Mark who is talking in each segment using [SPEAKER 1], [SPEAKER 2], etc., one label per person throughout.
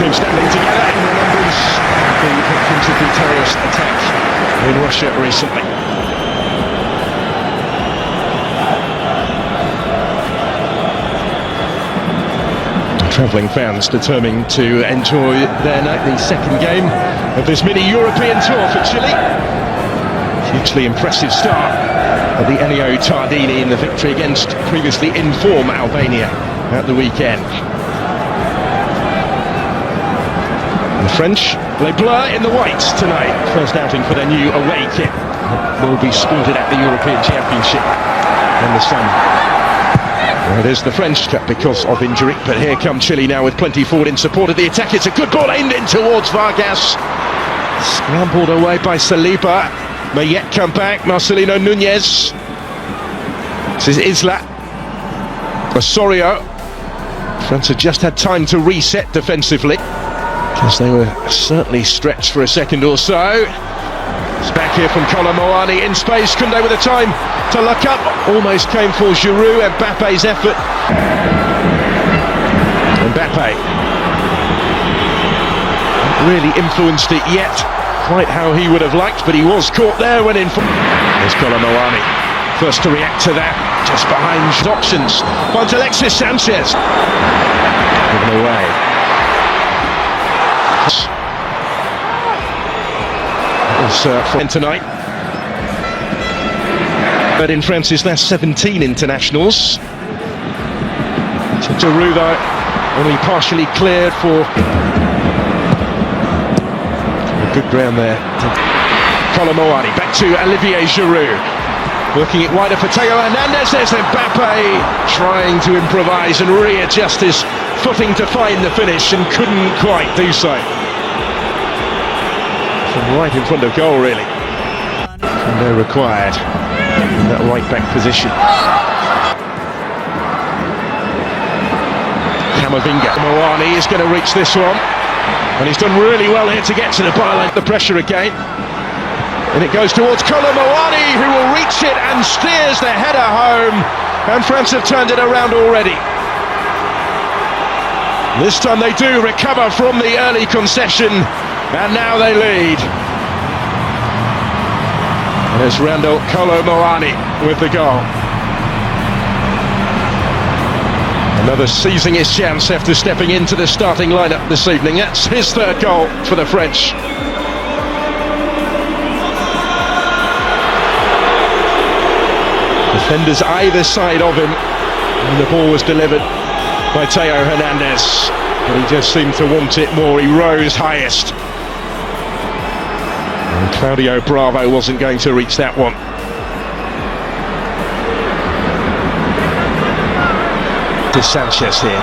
[SPEAKER 1] Team standing together in remembrance of the victims of the terrorist attack in Russia recently. Travelling fans determined to enjoy the second game of this mini-European tour for Chile. Hugely impressive start of the Elio Tardini in the victory against previously in form Albania at the weekend. The French, they blur in the whites tonight. First outing for their new away kit. Will be sported at the European Championship in the summer. Well, it is the French Cup because of injury, but here come Chile now with plenty forward in support of the attack. It's a good ball aimed in towards Vargas. Scrambled away by Saliba. May yet come back. Marcelino Nunez. This is Isla. Osorio. France have just had time to reset defensively, because they were certainly stretched for a second or so. It's back here from Kolomoani in space. Koundé with the time to look up. Almost came for Giroud. Mbappe's effort. Mbappe not really influenced it yet quite how he would have liked, but he was caught there when in front. There's Kolomoani, first to react to that, just behind options. Finds Alexis Sanchez. Given away. For tonight. But in France's last 17 internationals. Giroud though only partially cleared for good ground there. Kolomoani back to Olivier Giroud, working it wider for Theo Hernandez. There's Mbappe trying to improvise and readjust his footing to find the finish and couldn't quite do so. From right in front of goal, really. And they're required in that right back position. Camavinga. Moani is going to reach this one, and he's done really well here to get to the byline. The pressure again, and it goes towards Kolomoani, who will reach it and steers the header home, and France have turned it around already. This time they do recover from the early concession, and now they lead. And it's Randall Kolomoani with the goal. Another seizing his chance after stepping into the starting lineup this evening. That's his third goal for the French. Defenders either side of him, and the ball was delivered by Theo Hernandez, but he just seemed to want it more. He rose highest, and Claudio Bravo wasn't going to reach that one. To Sanchez here,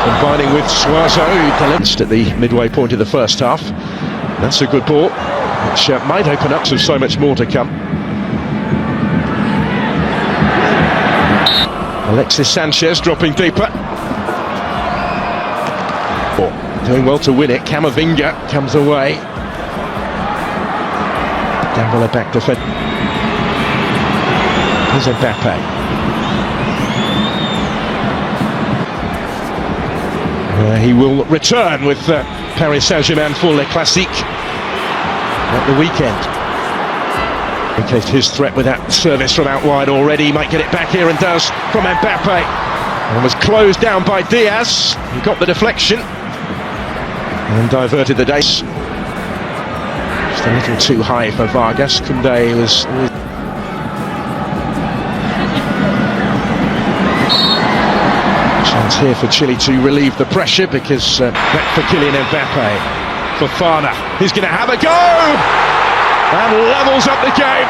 [SPEAKER 1] combining with Suazo, who glanced at the midway point of the first half. That's a good ball, which might open up so much more to come. Alexis Sanchez dropping deeper. Doing well to win it. Camavinga comes away. Down below back defense. Here's Mbappe. He will return with Paris Saint-Germain for Le Classique at the weekend. Indicated his threat with that service from out wide already. He might get it back here, and does, from Mbappe. And was closed down by Diaz. He got the deflection and diverted the days. Just a little too high for Vargas. Koundé was... Chance here for Chile to relieve the pressure, because back for Kylian Mabampe. Fofana, he's going to have a go! And levels up the game.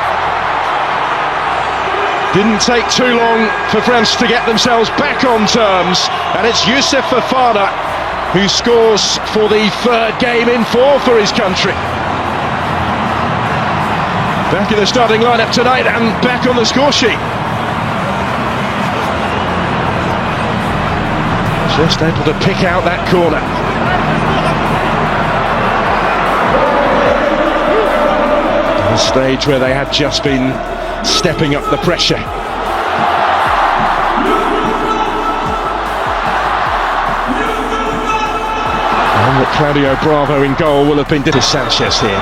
[SPEAKER 1] Didn't take too long for France to get themselves back on terms, and it's Youssouf Fofana who scores for the third game in four for his country. Back in the starting lineup tonight and back on the score sheet. Just able to pick out that corner. A stage where they had just been stepping up the pressure. And Claudio Bravo in goal will have been Sanchez here.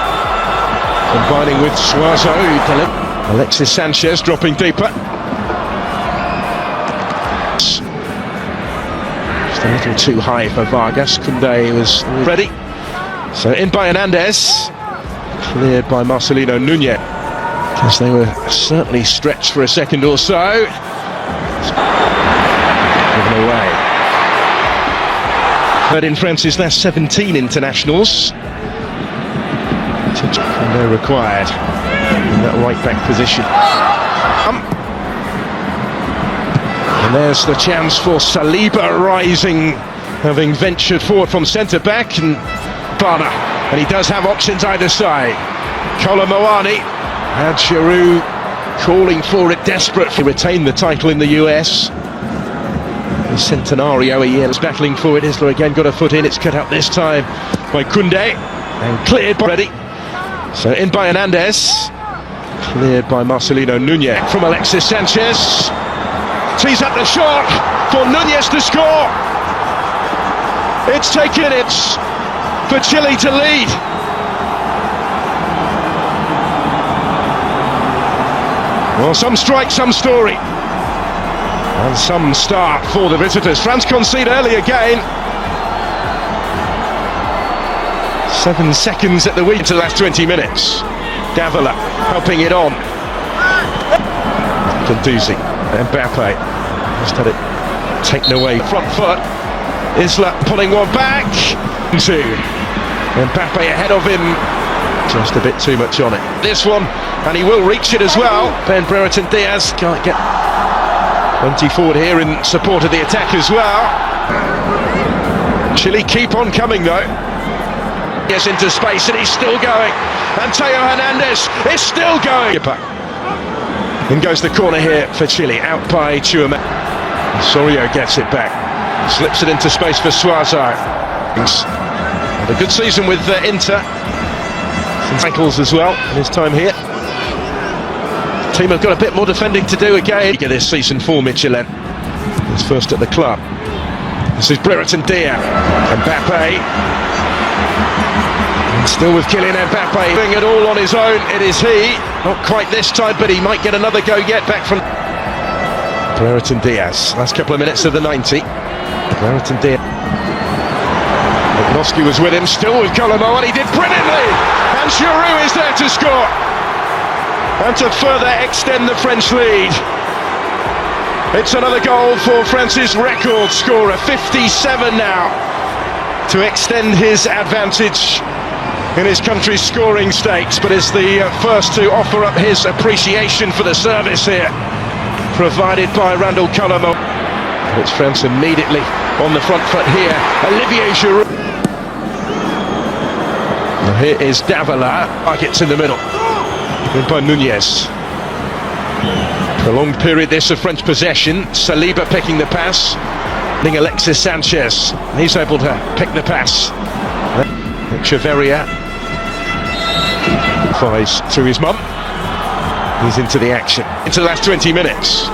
[SPEAKER 1] Combining with Suazo. Alexis Sanchez dropping deeper. Just a little too high for Vargas. Koundé was ready. So in by Hernandez. Cleared by Marcelino Nunez. Because they were certainly stretched for a second or so. Given away. But in France's last 17 internationals. Koundé required in that right back position. And there's the chance for Saliba rising, having ventured forward from centre back, and Bana. And he does have options either side. Colomboani had Giroud calling for it, desperate to retain the title in the US. The Centenario a year is battling for it. Isla again got a foot in. It's cut out this time by Koundé and cleared by ready. So in by Hernandez. Cleared by Marcelino Nunez from Alexis Sanchez. Tees up the shot for Nunez to score. It's taken. It's for Chile to lead. Well, some strike, some story. And some start for the visitors. France concede early again. 7 seconds at the week to the last 20 minutes. Davila helping it on. Conduzi, Mbappe just had it taken away. Front foot. Isla pulling one back. Two. Mbappe ahead of him. Just a bit too much on it. This one, and he will reach it as well. Ben Brereton Diaz can't get 20 forward here in support of the attack as well. Chile keep on coming though. Yes, into space, and he's still going. And Theo Hernandez is still going. In goes the corner here for Chile, out by Chouameni. Sorio gets it back, slips it into space for Suazo. Had a good season with Inter. Some tackles as well in his time here. The team have got a bit more defending to do again. This season for Michelin. He's first at the club. This is Brereton Diaz. Mbappe. Still with Kylian Mabampe doing it all on his own. It is he, not quite this time, but he might get another go yet. Back from Brereton Diaz. Last couple of minutes of the 90. Brereton Diaz. Mosky was with him, still with Colombo, and he did brilliantly. And Giroud is there to score, and to further extend the French lead. It's another goal for France's record scorer, 57 now, to extend his advantage in his country's scoring stakes, but is the first to offer up his appreciation for the service here, provided by Randall Colombo. It's France immediately on the front foot here. Olivier Giroud. Now here is Davila. Targets in the middle. Good by Nunez. Prolonged period this of French possession. Saliba picking the pass. Alexis Sanchez. He's able to pick the pass. Echeverria flies to his mum. He's into the action. Into the last 20 minutes.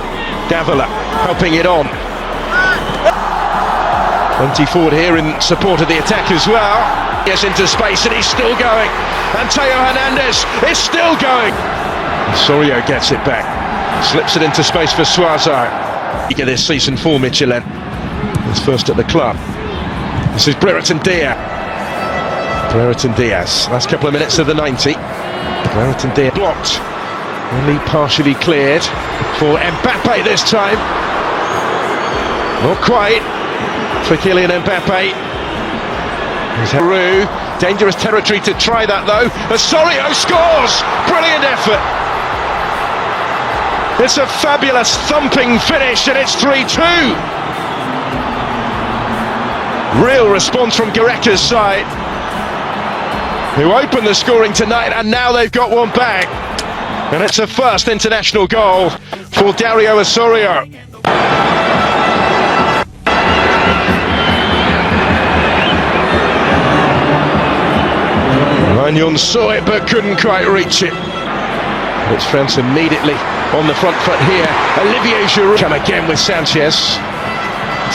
[SPEAKER 1] Davila helping it on. 20 forward here in support of the attack as well. Yes, into space, and he's still going. And Theo Hernandez is still going. Sorio gets it back. Slips it into space for Suazo. Eager this season for Michelin. He's first at the club. This is Brereton Diaz. Brereton Diaz. Last couple of minutes of the 90. Brereton Diaz blocked. Only partially cleared for Mbappe this time. Not quite for Kylian Mbappe. Giroud, dangerous territory to try that though. Osorio scores! Brilliant effort. It's a fabulous thumping finish, and it's 3-2. Real response from Goretzka's side, who opened the scoring tonight, and now they've got one back. And it's a first international goal for Dario Osorio. Magnon saw it but couldn't quite reach it. It's France immediately on the front foot here. Olivier Giroud come again with Sanchez.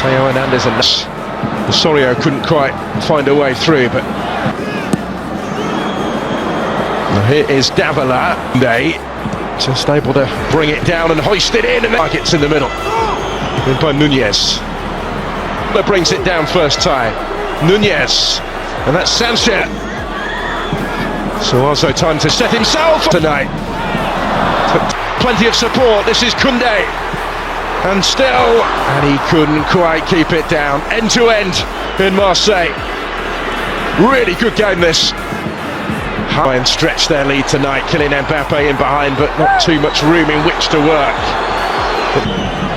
[SPEAKER 1] Theo Hernandez and Osorio couldn't quite find a way through, but now here is Davila. Just able to bring it down and hoist it in, and the target's in the middle. In by Nunez. That brings it down first time. Nunez, and that's Sanchez. So also time to set himself tonight. Plenty of support. This is Koundé, and still, and he couldn't quite keep it down. End to end in Marseille. Really good game this. High and stretch their lead tonight. Kylian Mabampe in behind, but not too much room in which to work.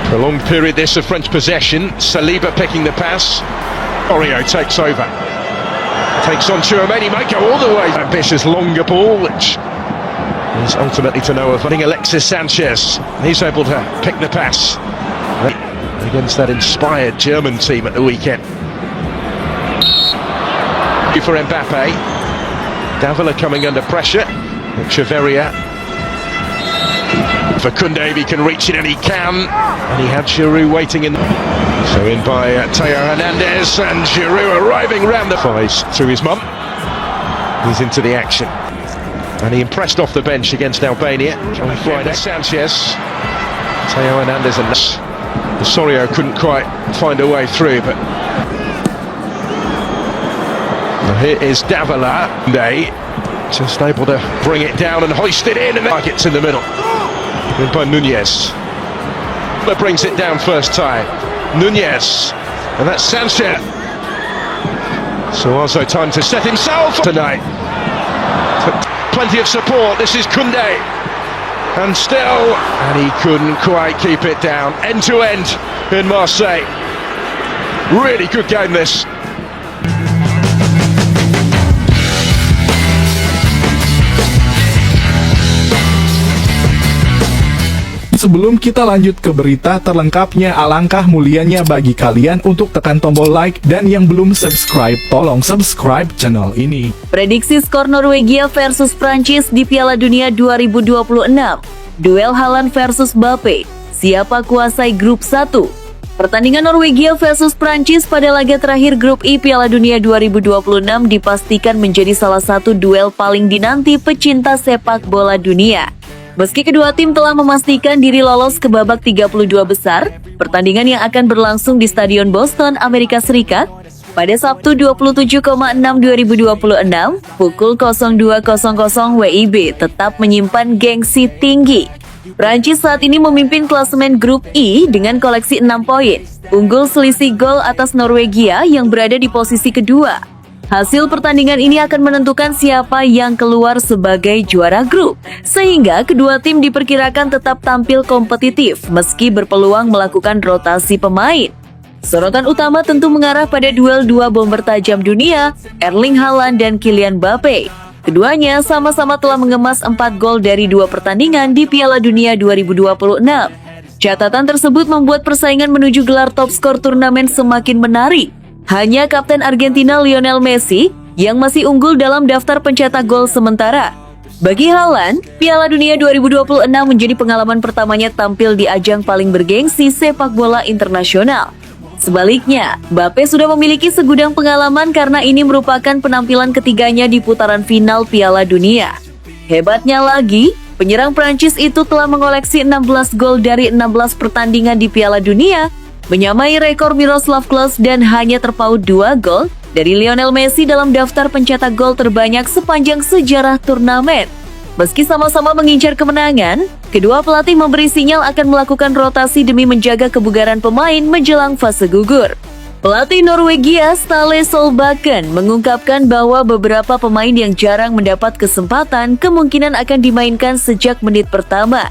[SPEAKER 1] Prolonged period this of French possession. Saliba picking the pass. Oreo takes over. Takes on Tchouaméni, might go all the way. Ambitious longer ball, which is ultimately to no avail. Alexis Sanchez, he's able to pick the pass against that inspired German team at the weekend. For Mbappe, Davila coming under pressure. Echeverria for Koundé, if he can reach it, and he can. And he had Giroud waiting in. So in by Theo Hernandez, and Giroud arriving round the fives through his mum. He's into the action, and he impressed off the bench against Albania on Friday. Sanchez, Theo Hernandez, and Osorio couldn't quite find a way through, but now here is Davila. Just able to bring it down and hoist it in, and the target's in the middle. In by Nunez. That brings it down first time. Nunez, and that's Sanchez. So also time to set himself tonight. Plenty of support. This is Koundé, and still, and he couldn't quite keep it down. End to end in Marseille. Really good game this.
[SPEAKER 2] Sebelum kita lanjut ke berita terlengkapnya, alangkah mulianya bagi kalian untuk tekan tombol like, dan yang belum subscribe, tolong subscribe channel ini.
[SPEAKER 3] Prediksi skor Norwegia versus Prancis di Piala Dunia 2026. Duel Haaland versus Mbappe. Siapa kuasai grup 1? Pertandingan Norwegia versus Prancis pada laga terakhir grup I Piala Dunia 2026 dipastikan menjadi salah satu duel paling dinanti pecinta sepak bola dunia. Meski kedua tim telah memastikan diri lolos ke babak 32 besar, pertandingan yang akan berlangsung di Stadion Boston, Amerika Serikat, pada Sabtu 27,6/2026 pukul 02.00 WIB tetap menyimpan gengsi tinggi. Prancis saat ini memimpin klasemen grup I dengan koleksi 6 poin, unggul selisih gol atas Norwegia yang berada di posisi kedua. Hasil pertandingan ini akan menentukan siapa yang keluar sebagai juara grup, sehingga kedua tim diperkirakan tetap tampil kompetitif meski berpeluang melakukan rotasi pemain. Sorotan utama tentu mengarah pada duel dua bomber tajam dunia, Erling Haaland dan Kylian Mabampe. Keduanya sama-sama telah mengemas 4 gol dari 2 pertandingan di Piala Dunia 2026. Catatan tersebut membuat persaingan menuju gelar top skor turnamen semakin menarik. Hanya kapten Argentina Lionel Messi yang masih unggul dalam daftar pencetak gol sementara. Bagi Haaland, Piala Dunia 2026 menjadi pengalaman pertamanya tampil di ajang paling bergengsi sepak bola internasional. Sebaliknya, Mbappe sudah memiliki segudang pengalaman karena ini merupakan penampilan ketiganya di putaran final Piala Dunia. Hebatnya lagi, penyerang Prancis itu telah mengoleksi 16 gol dari 16 pertandingan di Piala Dunia, menyamai rekor Miroslav Klose dan hanya terpaut 2 gol dari Lionel Messi dalam daftar pencetak gol terbanyak sepanjang sejarah turnamen. Meski sama-sama mengincar kemenangan, kedua pelatih memberi sinyal akan melakukan rotasi demi menjaga kebugaran pemain menjelang fase gugur. Pelatih Norwegia Ståle Solbakken mengungkapkan bahwa beberapa pemain yang jarang mendapat kesempatan kemungkinan akan dimainkan sejak menit pertama.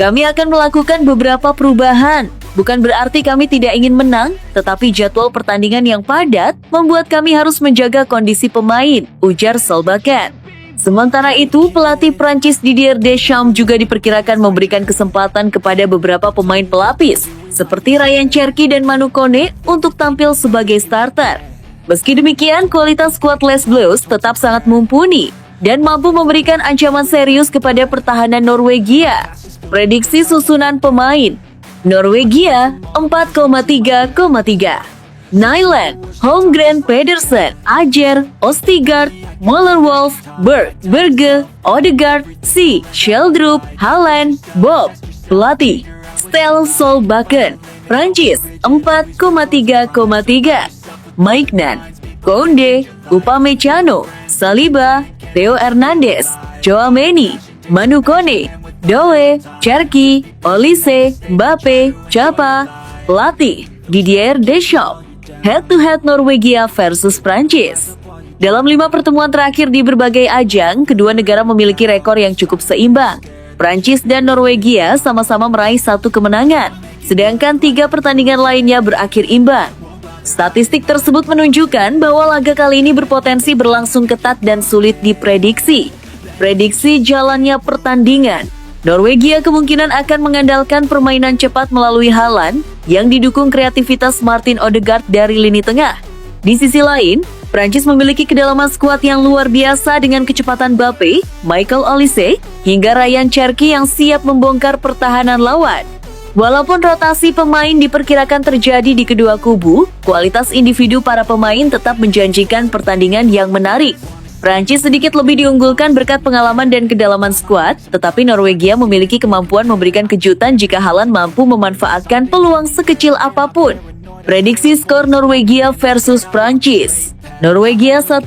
[SPEAKER 3] Kami akan melakukan beberapa perubahan. Bukan berarti kami tidak ingin menang, tetapi jadwal pertandingan yang padat membuat kami harus menjaga kondisi pemain, ujar Solbakken. Sementara itu, pelatih Prancis Didier Deschamps juga diperkirakan memberikan kesempatan kepada beberapa pemain pelapis, seperti Ryan Cherki dan Manu Kone untuk tampil sebagai starter. Meski demikian, kualitas skuad Les Bleus tetap sangat mumpuni dan mampu memberikan ancaman serius kepada pertahanan Norwegia. Prediksi susunan pemain: Norwegia 4,3,3, Nyland, Holmgren, Pedersen, Ajer, Ostigard, Moller-Wolf, Berg, Berge, Odegaard, C, Sheldrup, Haaland, Bob. Pelatih Stel Solbakken, Prancis 4,3,3, Maignan, Koundé, Upamecano, Saliba, Theo Hernandez, Tchouaméni, Manu Kone, Doe, Cherki, Olise, Mbappe, Chapa. Pelatih Didier Deschamps. Head-to-head Norwegia versus Prancis. Dalam 5 pertemuan terakhir di berbagai ajang, kedua negara memiliki rekor yang cukup seimbang. Prancis dan Norwegia sama-sama meraih 1 kemenangan, sedangkan 3 pertandingan lainnya berakhir imbang. Statistik tersebut menunjukkan bahwa laga kali ini berpotensi berlangsung ketat dan sulit diprediksi. Prediksi jalannya pertandingan: Norwegia kemungkinan akan mengandalkan permainan cepat melalui Haaland yang didukung kreativitas Martin Odegaard dari lini tengah. Di sisi lain, Prancis memiliki kedalaman skuad yang luar biasa dengan kecepatan Mbappe, Michael Olise, hingga Ryan Cherki yang siap membongkar pertahanan lawan. Walaupun rotasi pemain diperkirakan terjadi di kedua kubu, kualitas individu para pemain tetap menjanjikan pertandingan yang menarik. Prancis sedikit lebih diunggulkan berkat pengalaman dan kedalaman skuad, tetapi Norwegia memiliki kemampuan memberikan kejutan jika Haaland mampu memanfaatkan peluang sekecil apapun. Prediksi skor Norwegia versus Prancis. Norwegia 1,2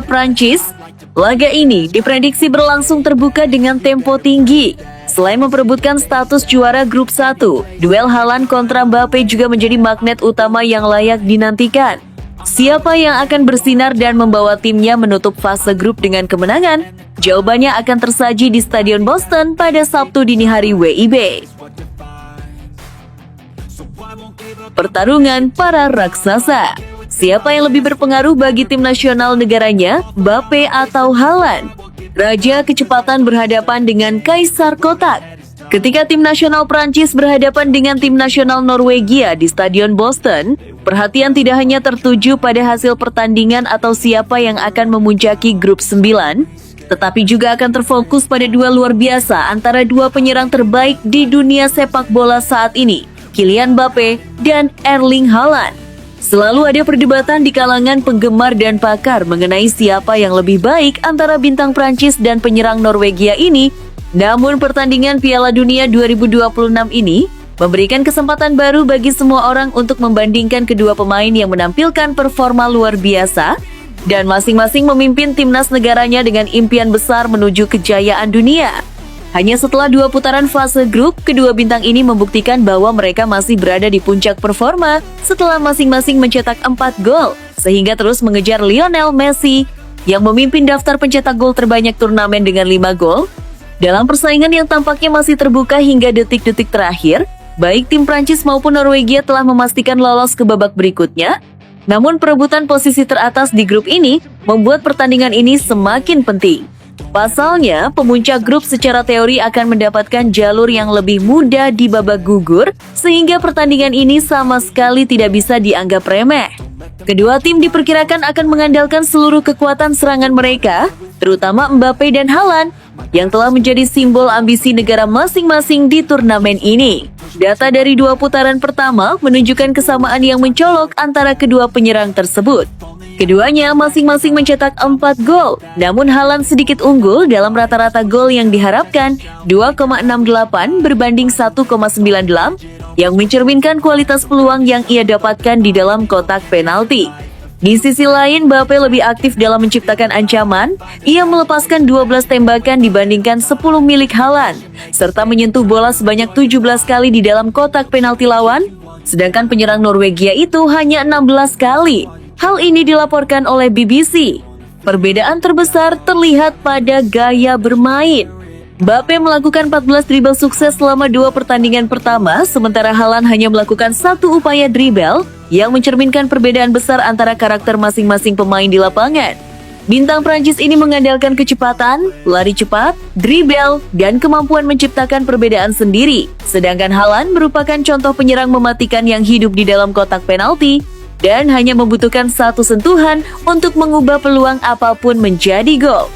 [SPEAKER 3] Prancis. Laga ini diprediksi berlangsung terbuka dengan tempo tinggi. Selain memperebutkan status juara grup 1, duel Haaland kontra Mbappe juga menjadi magnet utama yang layak dinantikan. Siapa yang akan bersinar dan membawa timnya menutup fase grup dengan kemenangan? Jawabannya akan tersaji di Stadion Boston pada Sabtu dini hari WIB. Pertarungan para raksasa. Siapa yang lebih berpengaruh bagi tim nasional negaranya, Mbappe atau Haaland? Raja kecepatan berhadapan dengan Kaisar Kotak. Ketika tim nasional Prancis berhadapan dengan tim nasional Norwegia di Stadion Boston, perhatian tidak hanya tertuju pada hasil pertandingan atau siapa yang akan memuncaki grup 9, tetapi juga akan terfokus pada duel luar biasa antara dua penyerang terbaik di dunia sepak bola saat ini, Kylian Mbappe dan Erling Haaland. Selalu ada perdebatan di kalangan penggemar dan pakar mengenai siapa yang lebih baik antara bintang Prancis dan penyerang Norwegia ini. Namun pertandingan Piala Dunia 2026 ini memberikan kesempatan baru bagi semua orang untuk membandingkan kedua pemain yang menampilkan performa luar biasa dan masing-masing memimpin timnas negaranya dengan impian besar menuju kejayaan dunia. Hanya setelah 2 putaran fase grup, kedua bintang ini membuktikan bahwa mereka masih berada di puncak performa setelah masing-masing mencetak 4 gol, sehingga terus mengejar Lionel Messi yang memimpin daftar pencetak gol terbanyak turnamen dengan 5 gol. Dalam persaingan yang tampaknya masih terbuka hingga detik-detik terakhir, baik tim Prancis maupun Norwegia telah memastikan lolos ke babak berikutnya. Namun perebutan posisi teratas di grup ini membuat pertandingan ini semakin penting. Pasalnya, pemuncak grup secara teori akan mendapatkan jalur yang lebih mudah di babak gugur, sehingga pertandingan ini sama sekali tidak bisa dianggap remeh. Kedua tim diperkirakan akan mengandalkan seluruh kekuatan serangan mereka, terutama Mbappe dan Haaland, yang telah menjadi simbol ambisi negara masing-masing di turnamen ini. Data dari 2 putaran pertama menunjukkan kesamaan yang mencolok antara kedua penyerang tersebut. Keduanya masing-masing mencetak 4 gol, namun Haaland sedikit unggul dalam rata-rata gol yang diharapkan 2,68 berbanding 1,98, yang mencerminkan kualitas peluang yang ia dapatkan di dalam kotak penalti. Di sisi lain, Mbappe lebih aktif dalam menciptakan ancaman. Ia melepaskan 12 tembakan dibandingkan 10 milik Haaland, serta menyentuh bola sebanyak 17 kali di dalam kotak penalti lawan, sedangkan penyerang Norwegia itu hanya 16 kali. Hal ini dilaporkan oleh BBC. Perbedaan terbesar terlihat pada gaya bermain. Mbappe melakukan 14 dribble sukses selama 2 pertandingan pertama, sementara Haaland hanya melakukan 1 upaya dribble yang mencerminkan perbedaan besar antara karakter masing-masing pemain di lapangan. Bintang Prancis ini mengandalkan kecepatan, lari cepat, dribble, dan kemampuan menciptakan perbedaan sendiri. Sedangkan Haaland merupakan contoh penyerang mematikan yang hidup di dalam kotak penalti dan hanya membutuhkan 1 sentuhan untuk mengubah peluang apapun menjadi gol.